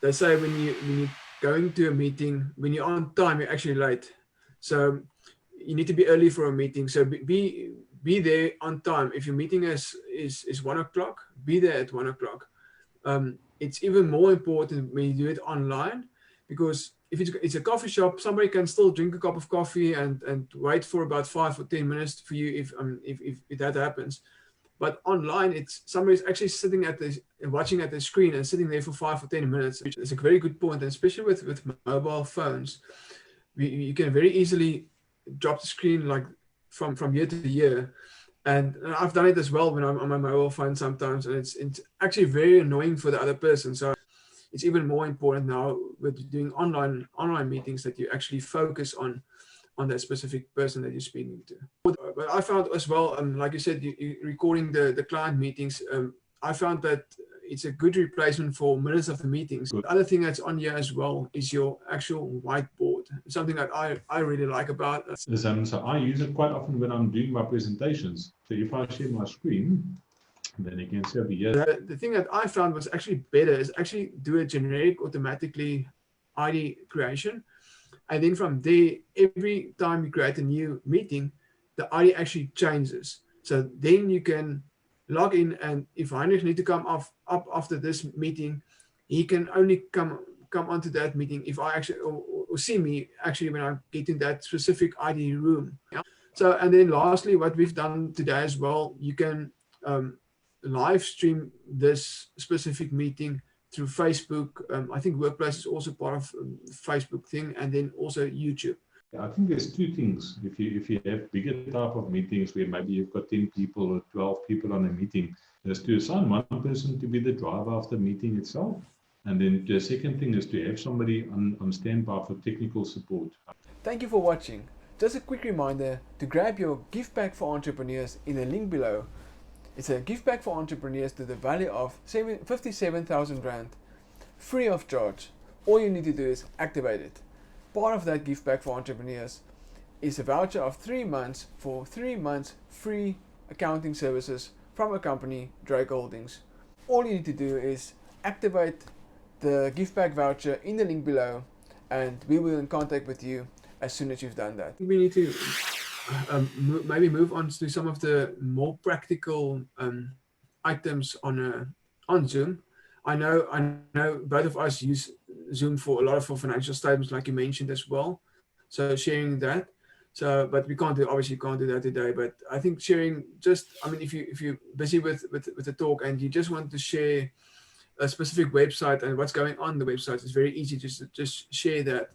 they say when you're going to a meeting, when you're on time, you're actually late. So you need to be early for a meeting. So be there on time. If your meeting is 1 o'clock, be there at 1 o'clock. It's even more important when you do it online, because if it's a coffee shop, somebody can still drink a cup of coffee and wait for about 5 or 10 minutes for you if that happens. But online, it's somebody's actually sitting at the watching at the screen and sitting there for 5 or 10 minutes, which is a very good point. And especially with mobile phones, you can very easily drop the screen like from year to year. And I've done it as well when I'm on my mobile phone sometimes, and it's actually very annoying for the other person. So it's even more important now with doing online meetings that you actually focus on that specific person that you're speaking to. But I found as well, like you said, you recording the client meetings. I found that it's a good replacement for minutes of the meetings. The other thing that's on here as well is your actual whiteboard. Something that I really like about. So I use it quite often when I'm doing my presentations. So if I share my screen, then you can see over here. The thing that I found was actually better is actually do a generic automatically ID creation. And then from there, every time you create a new meeting, the ID actually changes. So then you can log in, and if Heinrich needs to come up after this meeting, he can only come onto that meeting if I actually or see me actually when I get in that specific ID room. Yeah? So, and then lastly, what we've done today as well, you can live stream this specific meeting through Facebook. I think Workplace is also part of Facebook thing, and then also YouTube. I think there's two things. If you have bigger type of meetings where maybe you've got 10 people or 12 people on a meeting, is to assign one person to be the driver of the meeting itself. And then the second thing is to have somebody on standby for technical support. Thank you for watching. Just a quick reminder to grab your gift pack for entrepreneurs in the link below. It's a gift pack for entrepreneurs to the value of 57,000 Rand, free of charge. All you need to do is activate it. Part of that gift pack for entrepreneurs is a voucher of 3 months for 3 months free accounting services from a company, Dryk Holdings. All you need to do is activate the gift pack voucher in the link below, and we will in contact with you as soon as you've done that. We need to maybe move on to some of the more practical items on Zoom. I know both of us use Zoom for a lot of financial statements, like you mentioned as well. So sharing that. So, but we obviously can't do that today. But I think sharing if you're busy with the talk and you just want to share a specific website and what's going on the website, it's very easy to just share that.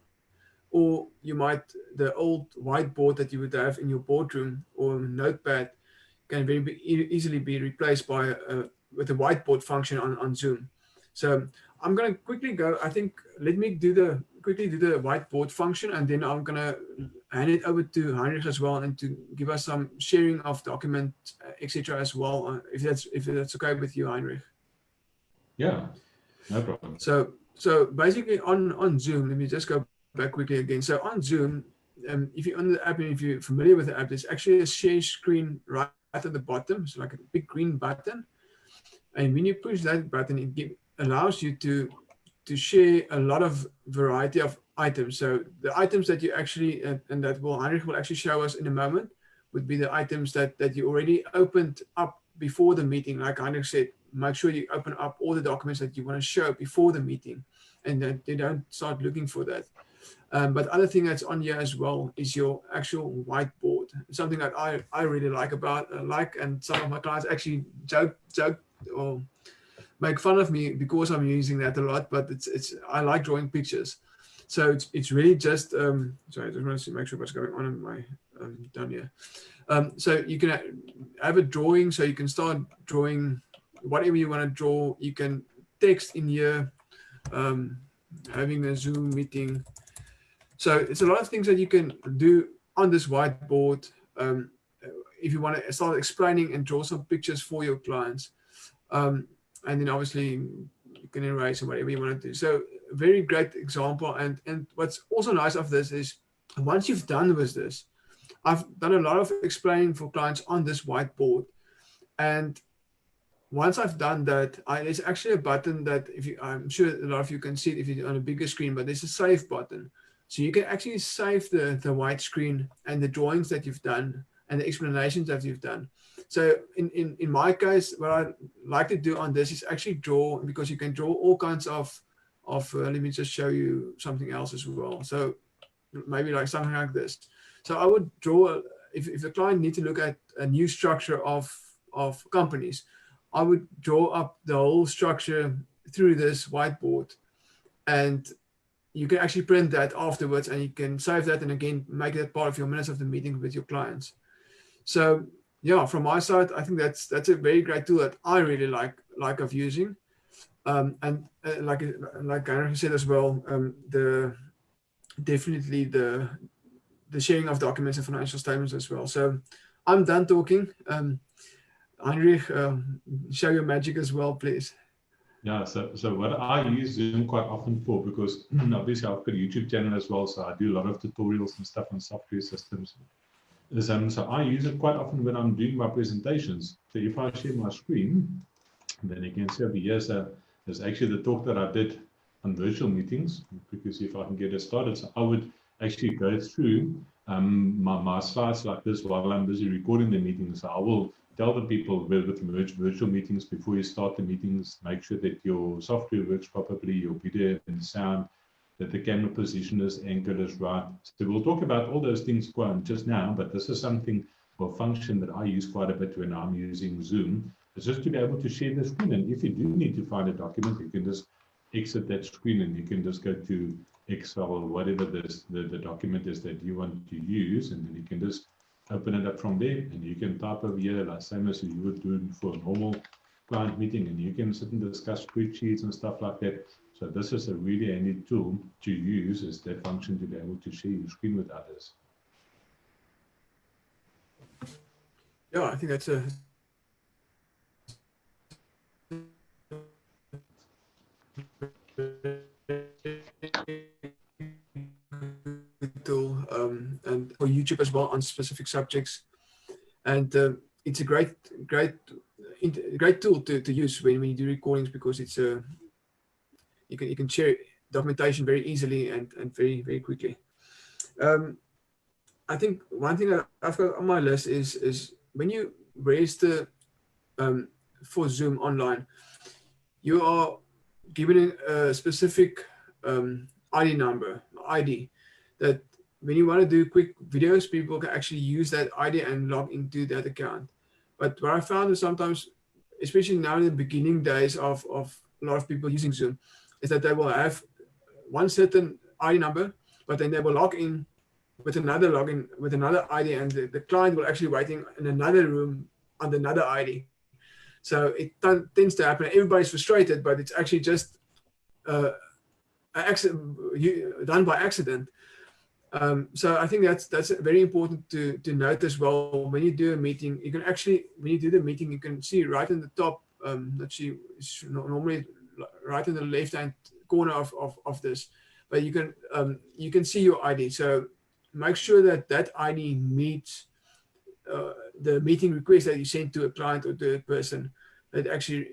Or you might, the old whiteboard that you would have in your boardroom or notepad can very easily be replaced by with a whiteboard function on Zoom. So I'm going to quickly go. I think let me quickly do the whiteboard function, and then I'm going to hand it over to Heinrich as well, and to give us some sharing of documents, etc. as well, if that's okay with you, Heinrich. Yeah, no problem. So basically on Zoom, let me just go back quickly again. So on Zoom, if you're on the app and if you're familiar with the app, there's actually a share screen right at the bottom. It's like a big green button. And when you push that button, it allows you to share a lot of variety of items. So the items that you actually, and that Heinrich will actually show us in a moment, would be the items that you already opened up before the meeting. Like Heinrich said, make sure you open up all the documents that you want to show before the meeting, and that you don't start looking for that. But other thing that's on here as well is your actual whiteboard. Something that I really like and some of my clients actually joke or make fun of me because I'm using that a lot. But I like drawing pictures, so it's really just sorry, I just want to make sure what's going on in my down here. So you can have a drawing, so you can start drawing whatever you want to draw. You can text in here, having a Zoom meeting. So it's a lot of things that you can do on this whiteboard if you want to start explaining and draw some pictures for your clients. And then obviously you can erase or whatever you want to do. So a very great example. And what's also nice of this is once you've done with this, I've done a lot of explaining for clients on this whiteboard. And once I've done that, there's actually a button that I'm sure a lot of you can see it if you're on a bigger screen, but there's a save button. So you can actually save the white screen and the drawings that you've done and the explanations that you've done. So in my case, what I like to do on this is actually draw, because you can draw all kinds of let me just show you something else as well. So maybe like something like this. So I would draw, if the client needs to look at a new structure of companies, I would draw up the whole structure through this whiteboard, and you can actually print that afterwards, and you can save that and again make that part of your minutes of the meeting with your clients. So yeah, from my side, I think that's a very great tool that I really like of using. And like Heinrich said as well, definitely the sharing of documents and financial statements as well. So I'm done talking. Heinrich, show your magic as well, please. Yeah, so what I use Zoom quite often for, because obviously I've got a YouTube channel as well, so I do a lot of tutorials and stuff on software systems. So I use it quite often when I'm doing my presentations. So if I share my screen, then you can see over here, so there's actually the talk that I did on virtual meetings, because if I can get it started, so I would actually go through my slides like this while I'm busy recording the meeting. So I will tell the people with virtual meetings, before you start the meetings, make sure that your software works properly, your video and sound, that the camera position is anchored is right. So we'll talk about all those things just now, but this is something or function that I use quite a bit when I'm using Zoom. It's just to be able to share the screen, and if you do need to find a document, you can just exit that screen and you can just go to Excel or whatever the document is that you want to use, and then you can just open it up from there, and you can type over here like same as you would do for a normal client meeting, and you can sit and discuss spreadsheets and stuff like that. So this is a really handy tool to use, is that function to be able to share your screen with others. Yeah, I think that's a tool, and for YouTube as well on specific subjects, and it's a great tool to use when you do recordings, because it's you can share documentation very easily and very quickly. I think one thing that I've got on my list is when you register for Zoom online, you are given a specific ID number, that when you want to do quick videos, people can actually use that ID and log into that account. But what I found is sometimes, especially now in the beginning days of a lot of people using Zoom, is that they will have one certain ID number, but then they will log in with another login with another ID, and the client will actually waiting in another room on another ID. So it tends to happen. Everybody's frustrated, but it's actually just done by accident. So I think that's very important to note as well. When you do a meeting, you can actually, when you do the meeting, you can see right in the top, let's see, it's normally right in the left-hand corner of this, but you can see your ID. So make sure that ID meets the meeting request that you send to a client or to a person, that actually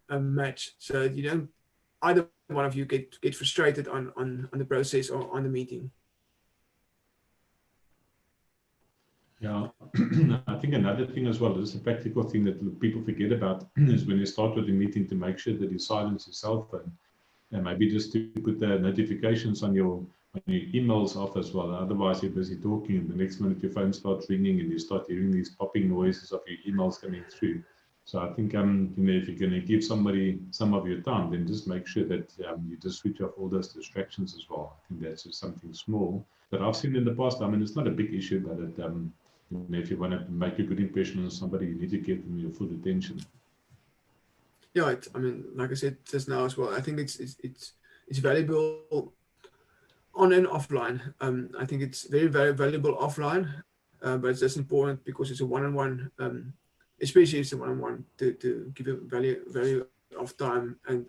match, so that you don't, either one of you get frustrated on the process or on the meeting. Yeah, I think another thing as well, this is a practical thing that people forget about, is when you start with the meeting, to make sure that you silence your cell phone, and maybe just to put the notifications on your emails off as well. Otherwise, you're busy talking, and the next minute your phone starts ringing, and you start hearing these popping noises of your emails coming through. So I think, if you're going to give somebody some of your time, then just make sure that you just switch off all those distractions as well. I think that's just something small that I've seen in the past. I mean, it's not a big issue, but if you want to make a good impression on somebody, you need to give them your full attention. Yeah, I mean, like I said just now as well, I think it's valuable on and offline. I think it's very valuable offline, but it's just important because it's a one-on-one, especially it's a one-on-one, to give you value of time and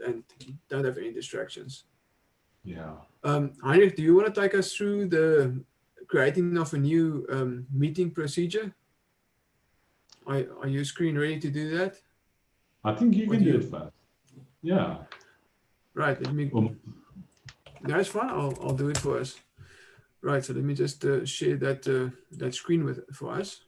don't have any distractions. Yeah. Heinrich, do you want to take us through the creating of a new meeting procedure? Are your screen ready to do that? I think you What can do do you? it fast. Yeah. Right. Let me. That's fine. I'll do it for us. Right. So let me just share that that screen for us.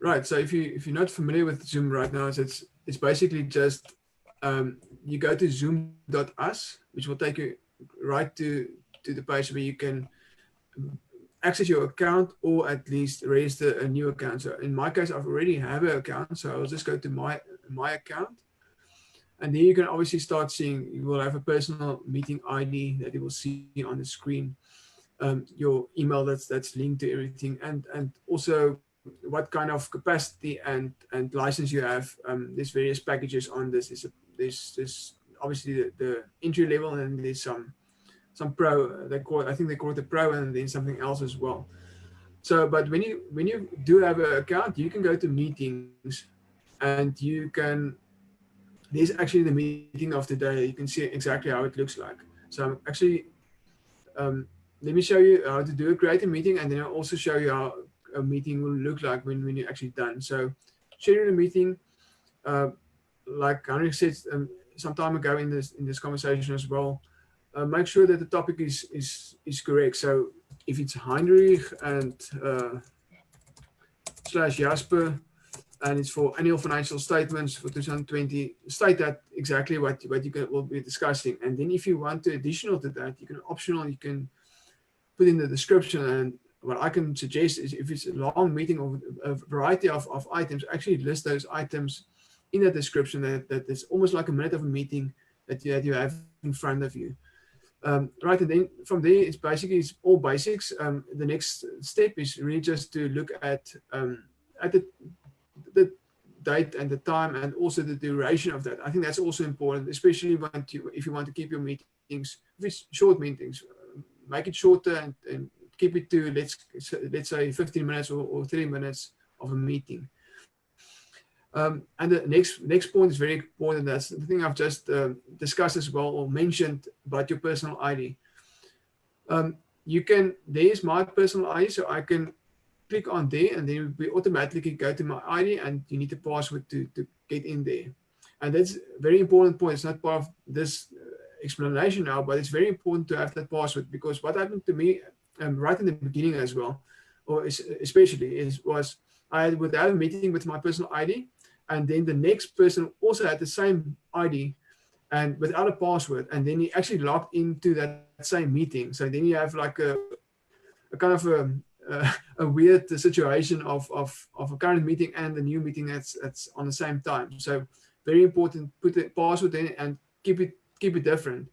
Right. So if you're not familiar with Zoom right now, it's basically just you go to zoom.us, which will take you right to the page where you can access your account or at least register a new account. So in my case, I've already have an account, so I'll just go to my account, and then you can obviously start seeing. You will have a personal meeting ID that you will see on the screen, your email that's linked to everything, and also what kind of capacity and license you have. There's various packages on this. There's obviously the entry level, and then there's some pro. I think they call it the pro, and then something else as well. So, but when you do have an account, you can go to meetings, and you can. There's actually the meeting of the day. You can see exactly how it looks like. So I'm actually let me show you how to do a create a meeting, and then I'll also show you how a meeting will look like when you're actually done. So schedule a meeting, uh, like Henrik said some time ago in this conversation as well. Make sure that the topic is correct. So if it's Heinrich and / Jasper, and it's for annual financial statements for 2020, state that exactly what will be discussing. And then if you want to additional to that, you can put in the description. And what I can suggest is if it's a long meeting or a variety of items, actually list those items in the description that it's almost like a minute of a meeting that you have in front of you. Right, and then from there, it's all basics. The next step is really just to look at the date and the time, and also the duration of that. I think that's also important, especially if you want to keep your meetings, if it's short meetings, make it shorter and keep it to let's say 15 minutes or 30 minutes of a meeting. And the next point is very important. That's the thing I've just discussed as well, or mentioned about your personal ID. There's my personal ID, so I can click on there, and then we automatically go to my ID, and you need a password to get in there. And that's a very important point. It's not part of this explanation now, but it's very important to have that password, because what happened to me right in the beginning as well, or especially, was I would have a meeting with my personal ID, and then the next person also had the same ID and without a password, and then he actually logged into that same meeting. So then you have like a kind of a weird situation of a current meeting and a new meeting that's on the same time. So very important, put the password in and keep it different.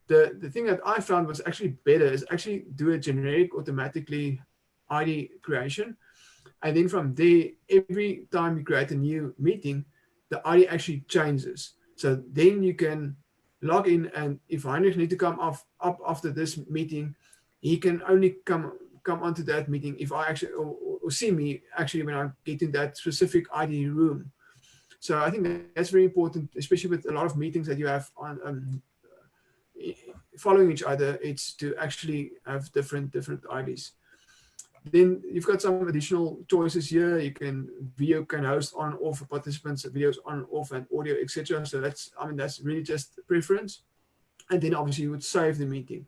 The thing that I found was actually better is actually do a generic automatically ID creation. And then from there, every time you create a new meeting, the ID actually changes. So then you can log in, and if Heinrich needs to come up after this meeting, he can only come onto that meeting if I actually or see me actually when I get in that specific ID room. So I think that's very important, especially with a lot of meetings that you have on following each other. It's to actually have different IDs. Then you've got some additional choices here. Video can host on or off for participants, videos on off, and audio, etc. So that's really just preference. And then obviously you would save the meeting.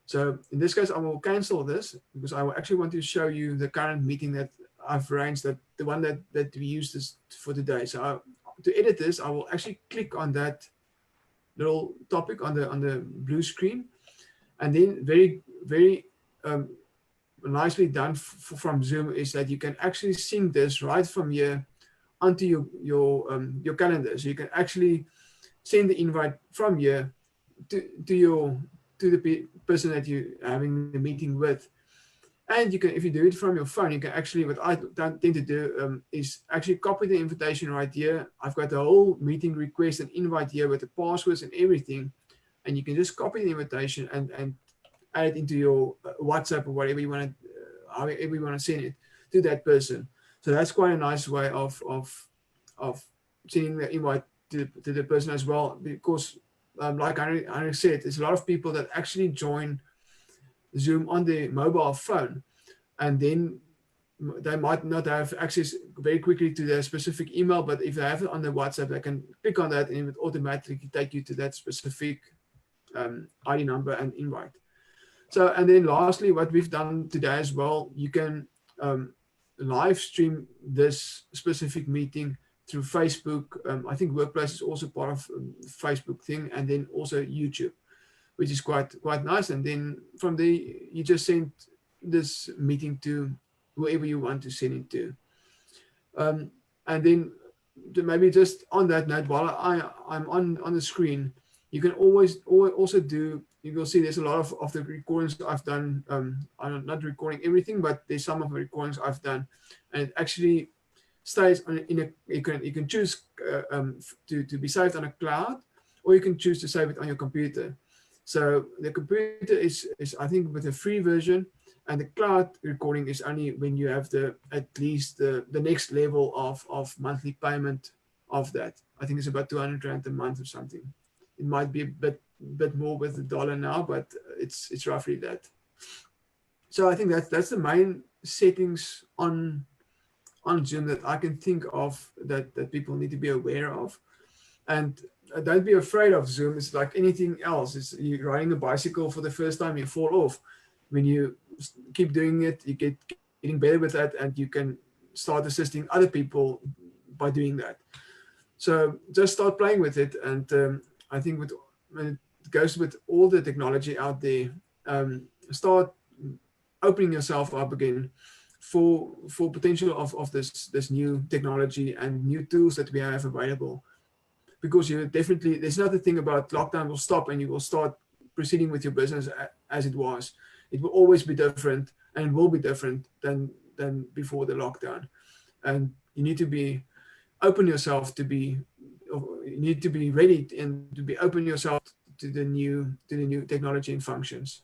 So in this case, I will cancel this because I actually want to show you the current meeting that I've arranged, that the one that we used this for today. So to edit this, I will actually click on that little topic on the blue screen, and then very nicely done from Zoom is that you can actually sync this right from here onto your calendar. So you can actually send the invite from here to the person that you're having the meeting with. And you can, if you do it from your phone, you can actually, what I tend to do is actually copy the invitation right here. I've got the whole meeting request and invite here with the passwords and everything. And you can just copy the invitation and add it into your WhatsApp or whatever you want to, however you want to send it to that person. So that's quite a nice way of sending the invite to the person as well, because like I said, there's a lot of people that actually join Zoom on their mobile phone, and then they might not have access very quickly to their specific email, but if they have it on their WhatsApp, they can click on that and it would automatically take you to that specific ID number and invite. So, and then lastly, what we've done today as well, you can live stream this specific meeting through Facebook. I think Workplace is also part of Facebook thing, and then also YouTube, which is quite nice. And then from there, you just send this meeting to whoever you want to send it to. And then maybe just on that note, while I'm on the screen, you can always also do, you will see there's a lot of the recordings I've done. I'm not recording everything, but there's some of the recordings I've done, and it actually stays in a, you can choose to be saved on a cloud, or you can choose to save it on your computer. So the computer is I think with a free version, and the cloud recording is only when you have at least the next level of monthly payment of that. I think it's about 200 Rand a month or something. It might be a bit more with the dollar now, but it's roughly that. So I think that's the main settings on Zoom that I can think of that people need to be aware of. And don't be afraid of Zoom. It's like anything else. It's you're riding a bicycle for the first time, you fall off. When you keep doing it, you getting better with that, and you can start assisting other people by doing that. So just start playing with it. And I think when it goes with all the technology out there, start opening yourself up again for potential of this new technology and new tools that we have available. Because you definitely, there's another thing about lockdown will stop and you will start proceeding with your business as it was. It will always be different and will be different than before the lockdown. And you need to be open yourself you need to be ready and to be open yourself to the new technology and functions.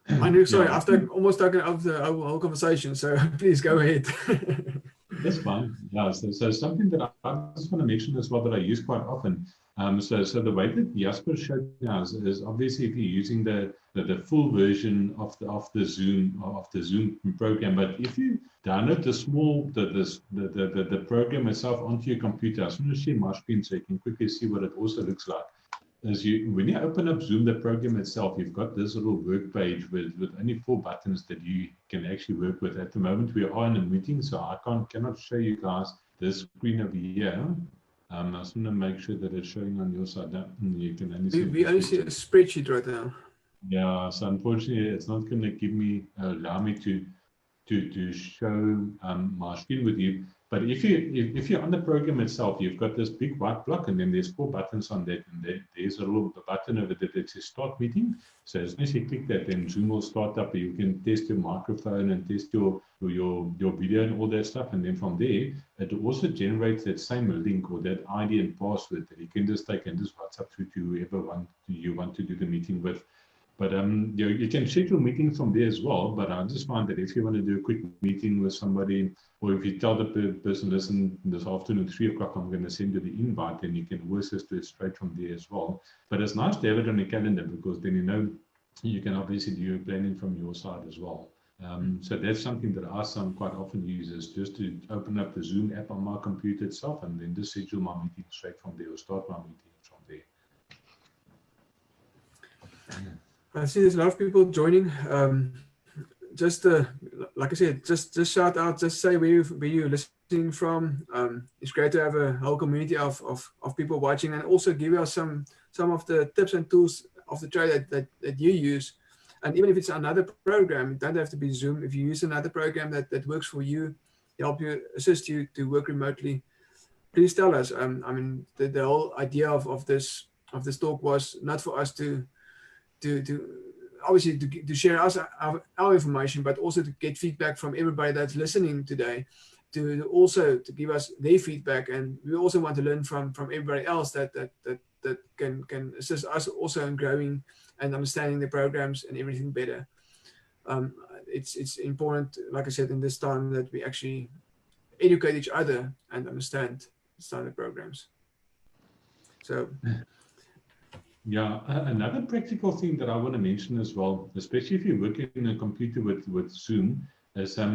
Andrew, sorry, I've almost taken up the whole conversation, so please go ahead. That's fine. Yeah, so something that I just want to mention as well that I use quite often. So the way that Jasper showed now is obviously if you're using the full version of the Zoom program, but if you download the program itself onto your computer, I just want to share my screen so you can quickly see what it also looks like. When you open up Zoom, the program itself, you've got this little work page with only 4 buttons that you can actually work with. At the moment, we are in a meeting, so I cannot show you guys this screen over here. I just want to make sure that it's showing on your side. You can only see. We only see a spreadsheet right now. Yeah, so unfortunately, it's not going to give me allow me to show my screen with you. But if you're on the program itself, you've got this big white block, and then there's 4 buttons on that, and there's a little button over there that says Start Meeting. So as soon as you click that, then Zoom will start up. You can test your microphone and test your video and all that stuff, and then from there, it also generates that same link or that ID and password that you can just take and just WhatsApp through to whoever you want to do the meeting with. But you can schedule meetings from there as well. But I just find that if you want to do a quick meeting with somebody, or if you tell the person, listen, this afternoon, 3 o'clock, I'm going to send you the invite, then you can always just do it straight from there as well. But it's nice to have it on your calendar because then you can obviously do your planning from your side as well. So that's something that I quite often use is just to open up the Zoom app on my computer itself and then just schedule my meeting straight from there or start my meeting from there. I see there's a lot of people joining. Just like I said, just shout out, just say where you're listening from. It's great to have a whole community of people watching, and also give us some of the tips and tools of the trade that you use. And even if it's another program, it doesn't have to be Zoom. If you use another program that works for you, help you, assist you to work remotely, please tell us. I mean, the whole idea of this talk was not for us to obviously to share our information, but also to get feedback from everybody that's listening today, to also to give us their feedback, and we also want to learn from everybody else that can assist us also in growing and understanding the programs and everything better. It's important, like I said, in this time that we actually educate each other and understand standard programs. So. Yeah, another practical thing that I want to mention as well, especially if you're working in a computer with Zoom, is I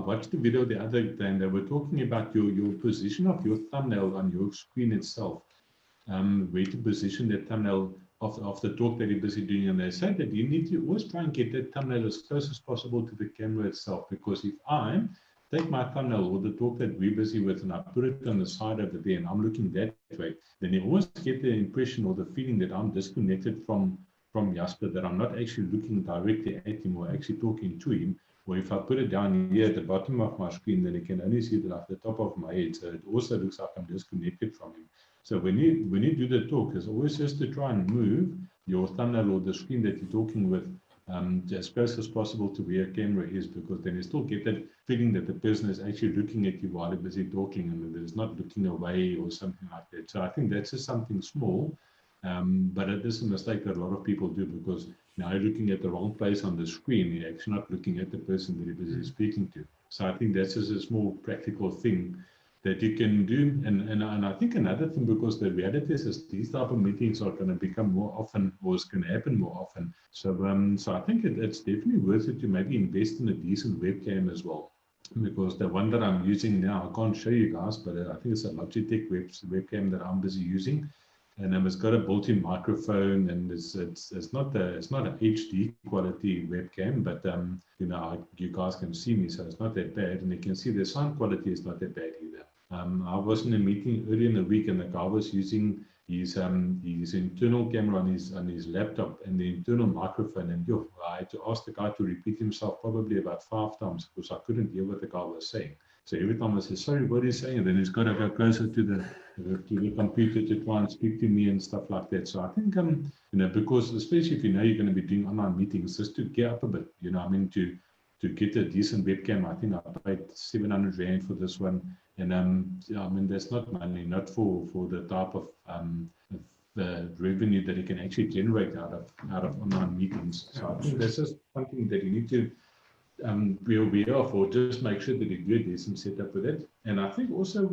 watched the video the other day, and they were talking about your position of your thumbnail on your screen itself, where to position the thumbnail of the talk that you're busy doing. And they said that you need to always try and get that thumbnail as close as possible to the camera itself, because if I take my thumbnail or the talk that we're busy with and I put it on the side over there and I'm looking that way, then you always get the impression or the feeling that I'm disconnected from Jasper, that I'm not actually looking directly at him or actually talking to him. Or if I put it down here at the bottom of my screen, then you can only see it at the top of my head. So it also looks like I'm disconnected from him. So when you do the talk, it's always just to try and move your thumbnail or the screen that you're talking with as close as possible to where your camera is, because then you still get that feeling that the person is actually looking at you while they're busy talking and that it's not looking away or something like that. So I think that's just something small, but it is a mistake that a lot of people do, because now you're looking at the wrong place on the screen. You're actually not looking at the person that you're busy speaking to. So I think that's just a small practical thing that you can do. And I think another thing, because the reality is these type of meetings are going to become more often, or it's going to happen more often. So so I think it's definitely worth it to maybe invest in a decent webcam as well. Because the one that I'm using now, I can't show you guys, but I think it's a Logitech webcam that I'm busy using. And it's got a built-in microphone, and it's not an HD quality webcam, but you know, you guys can see me, so it's not that bad, and you can see the sound quality is not that bad either. I was in a meeting earlier in the week, and the guy was using his internal camera on his laptop and the internal microphone, and I had to ask the guy to repeat himself probably about 5 times because I couldn't hear what the guy was saying. So every time I say, sorry, what are you saying? And then he's got to go closer to the computer to try and speak to me and stuff like that. So I think, you know, because especially if you know you're going to be doing online meetings, just to gear up a bit, you know, I mean, to get a decent webcam. I think I paid 700 Rand for this one. And yeah, I mean, that's not money, not for the type of the revenue that you can actually generate out of online meetings. So I think that's just something that you need to be aware of, or just make sure that you do a decent setup with it. And I think also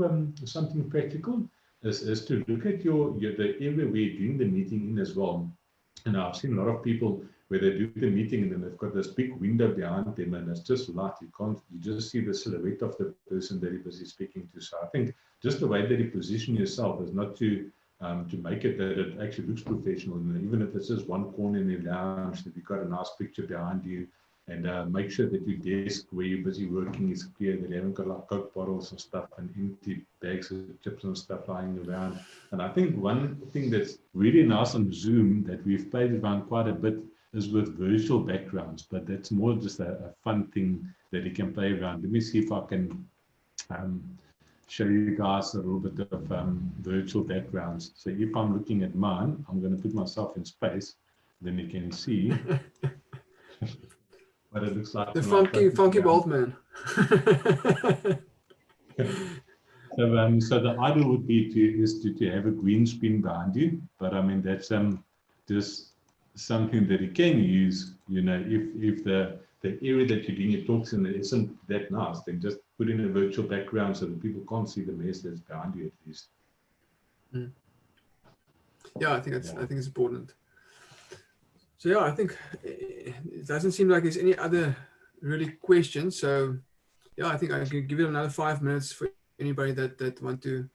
something practical is to look at the area where you're doing the meeting in as well. And I've seen a lot of people where they do the meeting and then they've got this big window behind them and it's just light. You just see the silhouette of the person that you're busy speaking to. So I think just the way that you position yourself is not to make it that it actually looks professional. And even if it's just one corner in the lounge, that you've got a nice picture behind you, and make sure that your desk where you're busy working is clear, that you haven't got like Coke bottles and stuff and empty bags of chips and stuff lying around. And I think one thing that's really nice on Zoom that we've played around quite a bit is with virtual backgrounds, but that's more just a fun thing that you can play around. Let me see if I can show you guys a little bit of virtual backgrounds. So if I'm looking at mine, I'm going to put myself in space, then you can see what it looks like. The funky bald man. So the idea would be to have a green screen behind you, but I mean that's just something that you can use. You know, if the area that you're doing your talks in isn't that nice, then just put in a virtual background so that people can't see the mess that's behind you at least. Yeah, I think it's important. So yeah, I think it doesn't seem like there's any other really questions. So yeah, I think I can give it another 5 minutes for anybody that want to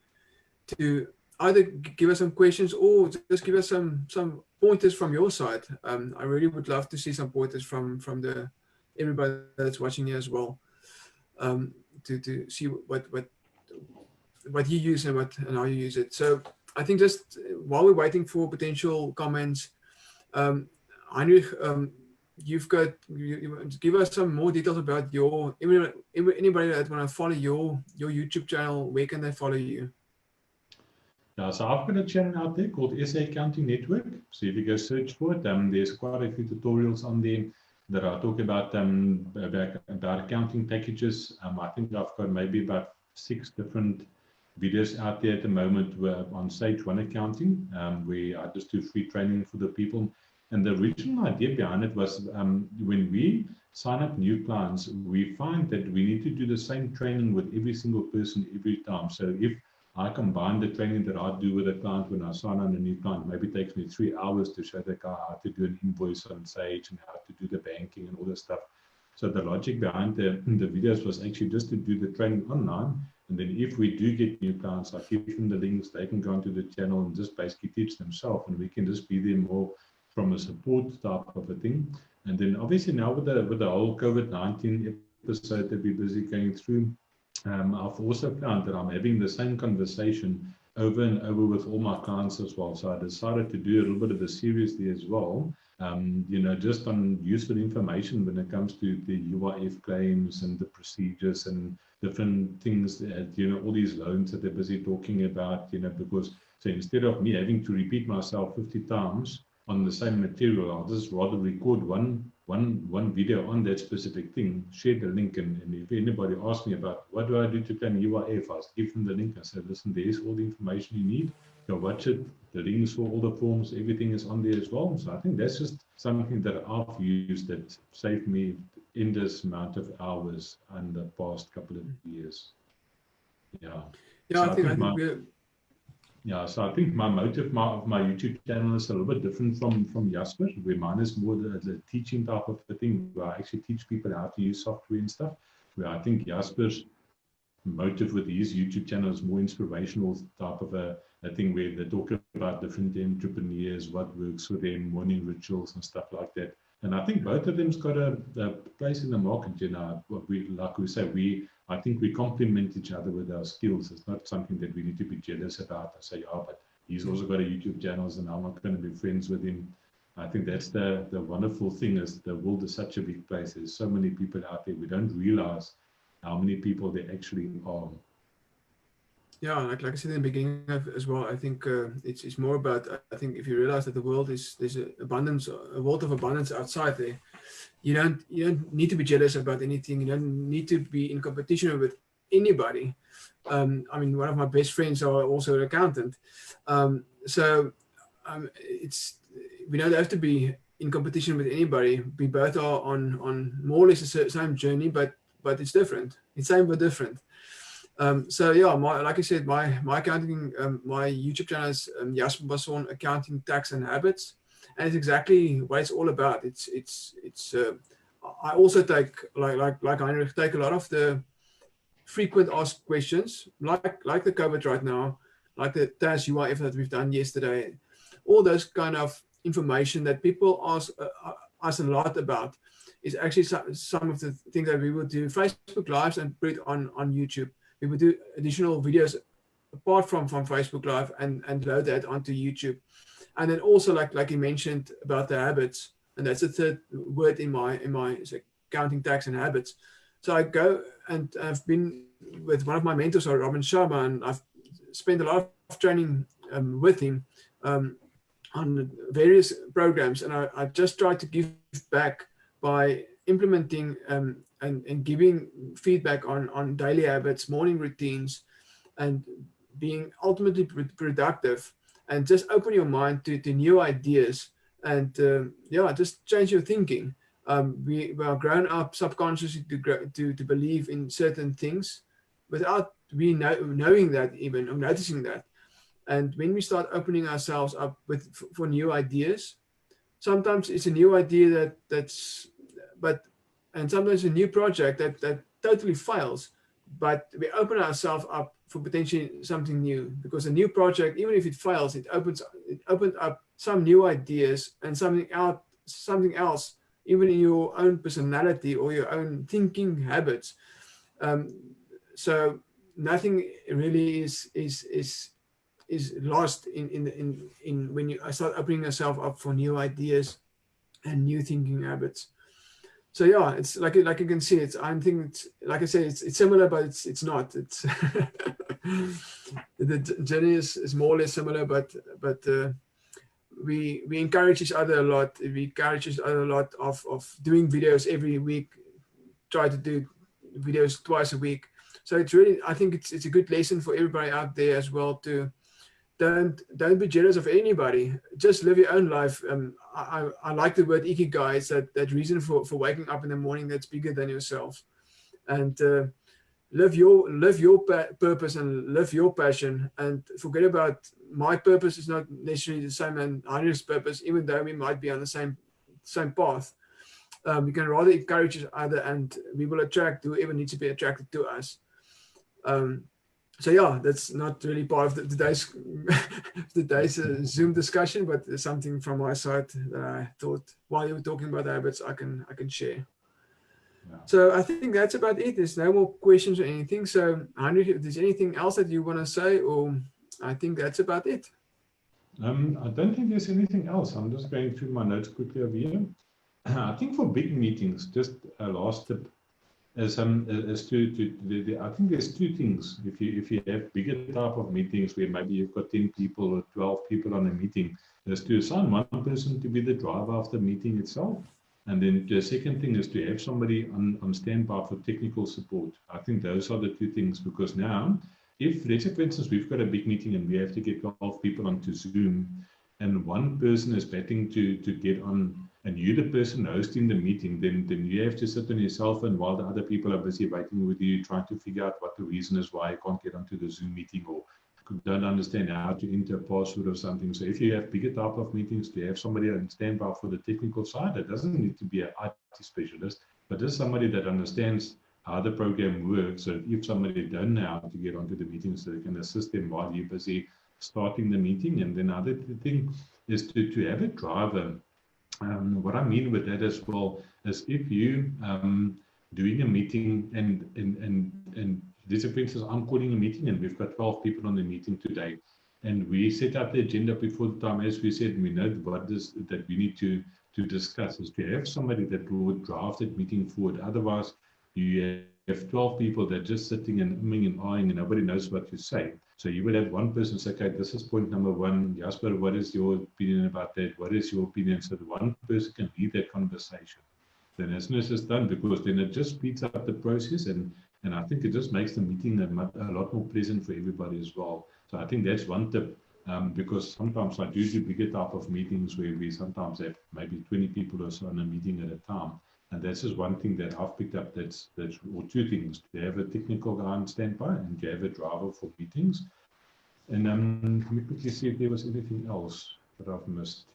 either give us some questions or just give us some pointers from your side. I really would love to see some pointers from everybody that's watching here as well, to see what you use and how you use it. So I think just while we're waiting for potential comments, Heinrich, you give us some more details about anybody that want to follow your YouTube channel. Where can they follow you? Yeah, so I've got a channel out there called SA Accounting Network. So if you go search for it, there's quite a few tutorials on there that I talk about accounting packages. I think I've got maybe about 6 different videos out there at the moment on Stage 1 accounting, where I just do free training for the people. And the original idea behind it was when we sign up new clients, we find that we need to do the same training with every single person every time. So if I combine the training that I do with a client when I sign on a new client. Maybe it takes me 3 hours to show the guy how to do an invoice on Sage and how to do the banking and all this stuff. So the logic behind the videos was actually just to do the training online. And then if we do get new clients, I give them the links, they can go onto the channel and just basically teach themselves. And we can just be there more from a support type of a thing. And then obviously now with the whole COVID-19 episode that we're busy going through, I've also found that I'm having the same conversation over and over with all my clients as well. So I decided to do a little bit of the seriously as well. Just on useful information when it comes to the UIF claims and the procedures and different things that, all these loans that they're busy talking about, because so instead of me having to repeat myself 50 times on the same material, I'll just rather record one video on that specific thing, share the link, and if anybody asks me about what do I do to claim UIF, I'll give them the link and say, listen, there's all the information you need. Go watch it. The links for all the forms, everything is on there as well. So I think that's just something that I've used that saved me endless amount of hours in the past couple of years. Yeah. Yeah, So I think we're... Yeah, so I think my motive of my YouTube channel is a little bit different from Jasper, where mine is more the teaching type of the thing, where I actually teach people how to use software and stuff, where I think Jasper's motive with his YouTube channel is more inspirational type of a thing, where they talk about different entrepreneurs, what works for them, morning rituals and stuff like that. And I think both of them's got a place in the market. I think we complement each other with our skills. It's not something that we need to be jealous about and say, oh, but he's also got a YouTube channel and I'm not going to be friends with him. I think that's the wonderful thing, is the world is such a big place. There's so many people out there. We don't realize how many people there actually are. Yeah, like I said in the beginning as well, I think it's more about, I think if you realize that the world there's a world of abundance outside there, you don't need to be jealous about anything. You don't need to be in competition with anybody. I mean, one of my best friends are also an accountant, we don't have to be in competition with anybody. We both are on more or less the same journey, but it's different. It's same but different. So yeah, like I said, my accounting, my YouTube channel is Jasper Basson, Accounting, Tax and Habits, and it's exactly what it's all about. I also take like Heinrich, take a lot of the frequent asked questions, like the COVID right now, like the TAS UIF that we've done yesterday, all those kind of information that people ask us a lot about is actually some of the things that we would do Facebook Lives and put it on YouTube. We would do additional videos apart from Facebook Live and load that onto YouTube. And then also like you mentioned about the habits, and that's the third word in my accounting, tax and habits. So I go and I've been with one of my mentors, Robin Sharma, and I've spent a lot of training with him on various programs, and I just try to give back by implementing and giving feedback on daily habits, morning routines, and being ultimately productive, and just open your mind to new ideas, and just change your thinking. We are grown up subconsciously to believe in certain things without we knowing that, even or noticing that. And when we start opening ourselves up for new ideas, sometimes it's a new idea and sometimes a new project that totally fails, but we open ourselves up for potentially something new, because a new project, even if it fails, it opens up some new ideas and something else, even in your own personality or your own thinking habits. So nothing really is lost in when you start opening yourself up for new ideas and new thinking habits. So yeah, it's like you can see, I think it's like I say, it's similar, but it's not. It's the journey is more or less similar, but we encourage each other a lot. We encourage each other a lot of doing videos every week. Try to do videos twice a week. So it's really, I think it's a good lesson for everybody out there as well to don't be jealous of anybody. Just live your own life. I like the word ikigai. It's that reason for waking up in the morning that's bigger than yourself. And live your purpose and live your passion, and forget about my purpose is not necessarily the same as Heinrich's purpose, even though we might be on the same path. We can rather encourage each other, and we will attract whoever needs to be attracted to us. So yeah, that's not really part of today's Zoom discussion, but it's something from my side that I thought while you were talking about habits, I can share. Yeah. So I think that's about it. There's no more questions or anything. So Heinrich, if there's anything else that you want to say, or I think that's about it. I don't think there's anything else. I'm just going through my notes quickly over here. I think for big meetings, just a last tip is I think there's two things. If you have bigger type of meetings where maybe you've got 10 people or 12 people on a meeting, is to assign one person to be the driver of the meeting itself. And then the second thing is to have somebody on standby for technical support. I think those are the two things, because now, if, let's say, for instance, we've got a big meeting and we have to get 12 people onto Zoom, and one person is batting to get on, and you're the person hosting the meeting, then you have to sit on your cell phone while the other people are busy waiting with you, trying to figure out what the reason is why you can't get onto the Zoom meeting, or don't understand how to enter a password or something. So if you have bigger type of meetings, to have somebody on standby for the technical side, it doesn't need to be an IT specialist, but just somebody that understands how the program works. So if somebody don't know how to get onto the meeting, so they can assist them while you're busy starting the meeting. And then another thing is to have a driver. What I mean with that as well is, if you doing a meeting and this, for instance, I'm calling a meeting and we've got 12 people on the meeting today, and we set up the agenda before the time, as we said, we know what is that we need to discuss, is to have somebody that would draft that meeting forward. Otherwise, you have 12 people that are just sitting and umming and ahhing and nobody knows what to say. So you would have one person say, okay, this is point number one. Jasper, what is your opinion about that? What is your opinion? So the one person can lead that conversation. Then as soon as it's done, because then it just speeds up the process, and I think it just makes the meeting a lot more pleasant for everybody as well. So I think that's one tip, because sometimes I do bigger type of meetings where we sometimes have maybe 20 people or so on a meeting at a time. And that's just one thing that I've picked up, that's or two things: to have a technical guy on standby and to have a driver for meetings. And let me quickly see if there was anything else that I've missed.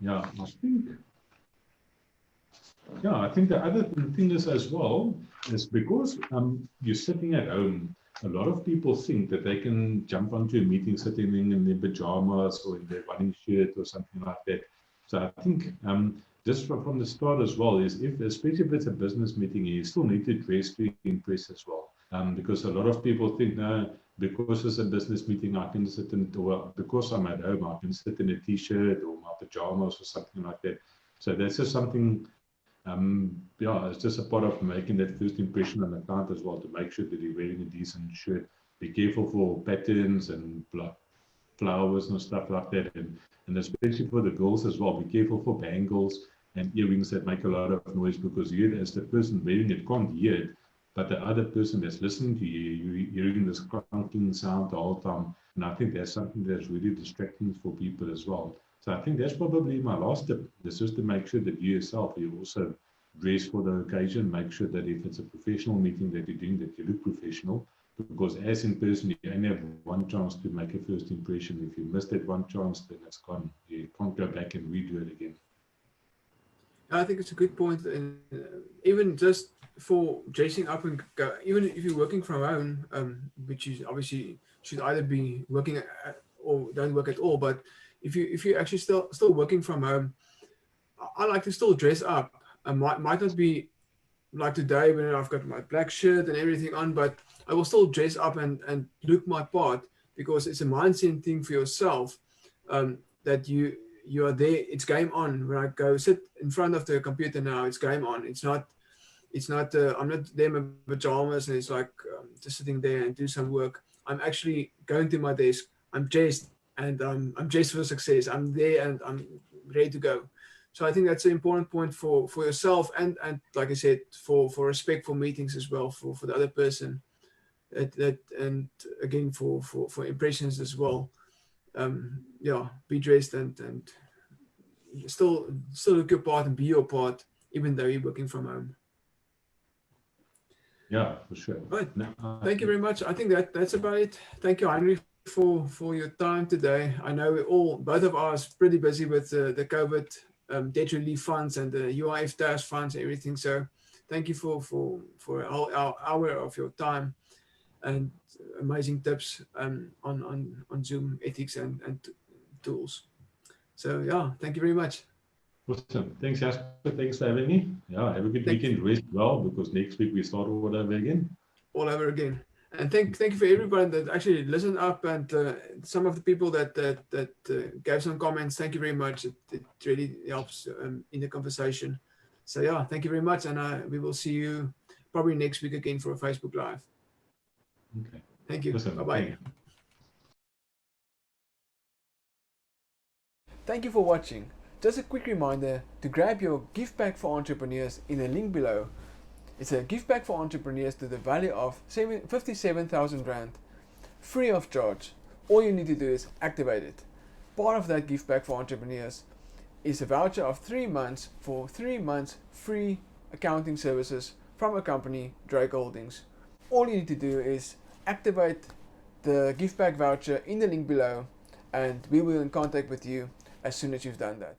Yeah, I think the other thing is as well, is because you're sitting at home, a lot of people think that they can jump onto a meeting sitting in their pajamas or in their running shirt or something like that. So I think just from the start as well, is especially if it's a business meeting, you still need to dress to impress as well. Because a lot of people think, no, because it's a business meeting, I can sit in, or because I'm at home, I can sit in a t-shirt or my pajamas or something like that. So that's just something, it's just a part of making that first impression on the client as well, to make sure that you're wearing a decent shirt. Be careful for patterns and flowers and stuff like that. And especially for the girls as well, be careful for bangles and earrings that make a lot of noise, because you, as the person wearing it, can't hear it, but the other person that's listening to you, you're hearing this clunking sound the whole time. And I think that's something that's really distracting for people as well. So I think that's probably my last tip, is just to make sure that you yourself, you also dress for the occasion. Make sure that if it's a professional meeting that you're doing, that you look professional, because as in person, you only have one chance to make a first impression. If you miss that one chance, then it's gone. You can't go back and redo it again. I think it's a good point, and even just for dressing up and go, even if you're working from home, which is obviously should either be working or don't work at all. But if you actually still working from home, I like to still dress up. I might not be like today when I've got my black shirt and everything on, but I will still dress up and look my part, because it's a mindset thing for yourself, that you are there. It's game on. When I go sit in front of the computer now, it's game on. It's not I'm not there in my pajamas and it's like just sitting there and do some work. I'm actually going to my desk. I'm dressed, and I'm dressed for success. I'm there and I'm ready to go. So I think that's an important point for yourself, and like I said, for respect for meetings as well, for the other person, that and again for impressions as well. Be dressed and still look your part and be your part, even though you're working from home. Yeah, for sure. Right. No, Thank you very much. I think that's about it. Thank you, Heinrich, for your time today. I know both of us pretty busy with the COVID debt relief funds and the UIF task funds, everything. So thank you for a whole hour of your time and amazing tips on Zoom ethics and tools. So yeah, thank you very much. awesome. Thanks, Jasper. Thanks for having me. Yeah, have a good Thank weekend. Rest well, because next week we start all over again. all over again. And thank you for everyone that actually listened up, and some of the people that gave some comments. Thank you very much. It really helps in the conversation. So yeah, thank you very much, and we will see you probably next week again for a Facebook Live. Okay. Thank you. Awesome. Bye bye. Thank you. Thank you for watching. Just a quick reminder to grab your gift pack for entrepreneurs in the link below. It's a gift pack for entrepreneurs to the value of 57,000 Rand, free of charge. All you need to do is activate it. Part of that gift pack for entrepreneurs is a voucher of 3 months for 3 months free accounting services from a company, Dryk Holdings. All you need to do is activate the gift pack voucher in the link below, and we will be in contact with you as soon as you've done that.